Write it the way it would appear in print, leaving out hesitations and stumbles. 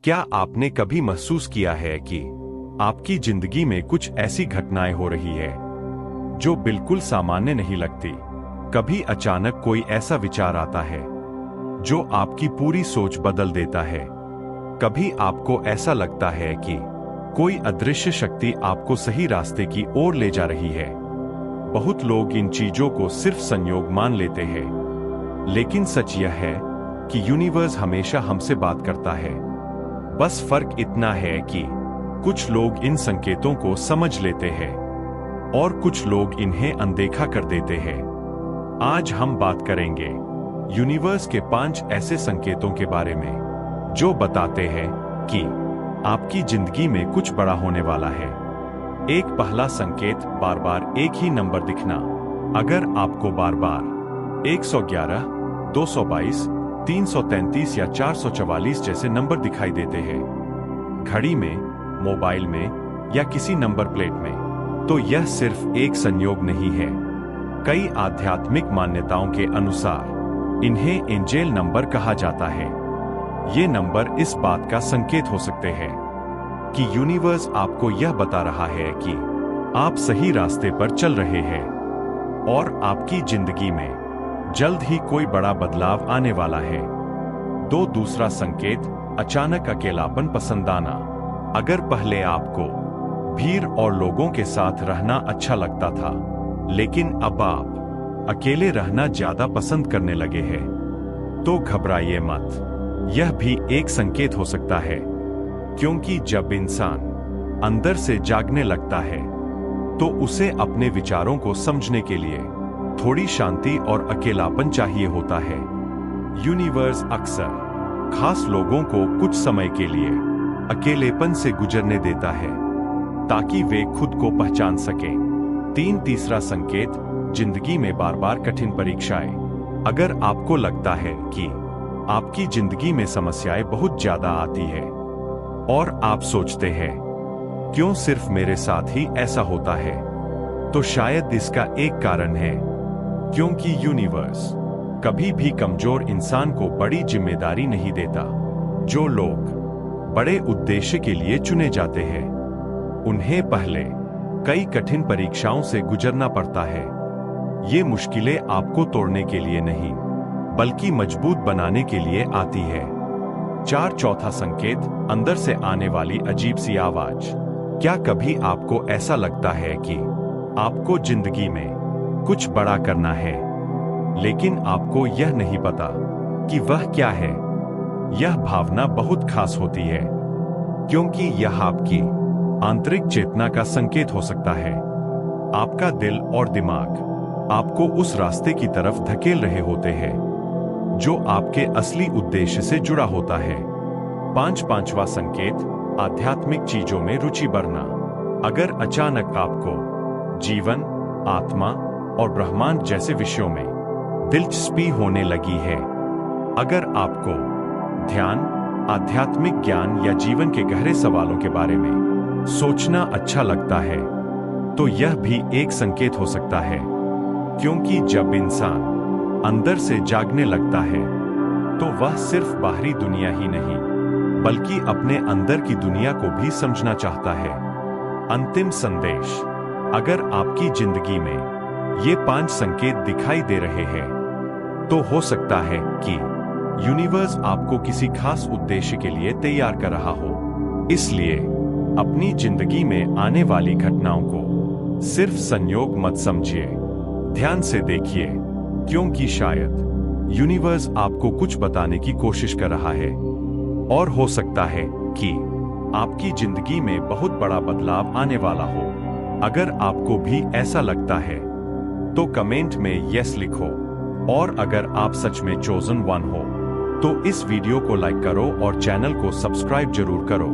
क्या आपने कभी महसूस किया है कि आपकी जिंदगी में कुछ ऐसी घटनाएं हो रही है जो बिल्कुल सामान्य नहीं लगती? कभी अचानक कोई ऐसा विचार आता है जो आपकी पूरी सोच बदल देता है। कभी आपको ऐसा लगता है कि कोई अदृश्य शक्ति आपको सही रास्ते की ओर ले जा रही है। बहुत लोग इन चीजों को सिर्फ संयोग मान लेते हैं, लेकिन सच यह है कि यूनिवर्स हमेशा हमसे बात करता है। बस फर्क इतना है कि कुछ लोग इन संकेतों को समझ लेते हैं और कुछ लोग इन्हें अनदेखा कर देते हैं। आज हम बात करेंगे यूनिवर्स के 5 ऐसे संकेतों के बारे में जो बताते हैं कि आपकी जिंदगी में कुछ बड़ा होने वाला है। एक पहला संकेत, बार बार एक ही नंबर दिखना। अगर आपको बार बार 111, 222, 333 या 444 जैसे नंबर दिखाई देते हैं, घड़ी में, मोबाइल में या किसी नंबर प्लेट में, तो यह सिर्फ एक संयोग नहीं है। कई आध्यात्मिक मान्यताओं के अनुसार इन्हें एंजेल नंबर कहा जाता है। ये नंबर इस बात का संकेत हो सकते हैं कि यूनिवर्स आपको यह बता रहा है कि आप सही रास्ते पर चल रहे हैं और आपकी जिंदगी में जल्द ही कोई बड़ा बदलाव आने वाला है। दूसरा संकेत, अचानक अकेलापन पसंद आना। अगर पहले आपको भीड़ और लोगों के साथ रहना अच्छा लगता था, लेकिन अब आप अकेले रहना ज्यादा पसंद करने लगे हैं, तो घबराइए मत। यह भी एक संकेत हो सकता है, क्योंकि जब इंसान अंदर से जागने लगता है तो उसे अपने विचारों को समझने के लिए थोड़ी शांति और अकेलापन चाहिए होता है। यूनिवर्स अक्सर खास लोगों को कुछ समय के लिए अकेलेपन से गुजरने देता है ताकि वे खुद को पहचान सकें। तीसरा संकेत, जिंदगी में बार बार कठिन परीक्षाएं। अगर आपको लगता है कि आपकी जिंदगी में समस्याएं बहुत ज्यादा आती है और आप सोचते हैं क्यों सिर्फ मेरे साथ ही ऐसा होता है, तो शायद इसका एक कारण है क्योंकि यूनिवर्स कभी भी कमजोर इंसान को बड़ी जिम्मेदारी नहीं देता। जो लोग बड़े उद्देश्य के लिए चुने जाते हैं, उन्हें पहले कई कठिन परीक्षाओं से गुजरना पड़ता है। ये मुश्किलें आपको तोड़ने के लिए नहीं, बल्कि मजबूत बनाने के लिए आती है। चौथा संकेत, अंदर से आने वाली अजीब सी आवाज। क्या कभी आपको ऐसा लगता है कि आपको जिंदगी में कुछ बड़ा करना है, लेकिन आपको यह नहीं पता कि वह क्या है? यह भावना बहुत खास होती है, क्योंकि यह आपकी आंतरिक चेतना का संकेत हो सकता है। आपका दिल और दिमाग आपको उस रास्ते की तरफ धकेल रहे होते हैं जो आपके असली उद्देश्य से जुड़ा होता है। पांचवा संकेत, आध्यात्मिक चीजों में रुचि बढ़ना। अगर अचानक आपको जीवन, आत्मा और ब्रह्मांड जैसे विषयों में दिलचस्पी होने लगी है, अगर आपको ध्यान, आध्यात्मिक ज्ञान या जीवन के गहरे सवालों के बारे में सोचना अच्छा लगता है, तो यह भी एक संकेत हो सकता है, क्योंकि जब इंसान अंदर से जागने लगता है तो वह सिर्फ बाहरी दुनिया ही नहीं, बल्कि अपने अंदर की दुनिया को भी समझना चाहता है। अंतिम संदेश, अगर आपकी जिंदगी में ये 5 संकेत दिखाई दे रहे हैं, तो हो सकता है कि यूनिवर्स आपको किसी खास उद्देश्य के लिए तैयार कर रहा हो। इसलिए अपनी जिंदगी में आने वाली घटनाओं को सिर्फ संयोग मत समझिए, ध्यान से देखिए, क्योंकि शायद यूनिवर्स आपको कुछ बताने की कोशिश कर रहा है। और हो सकता है कि आपकी जिंदगी में बहुत बड़ा बदलाव आने वाला हो। अगर आपको भी ऐसा लगता है तो कमेंट में यस लिखो, और अगर आप सच में चोजन वन हो तो इस वीडियो को लाइक करो और चैनल को सब्सक्राइब जरूर करो।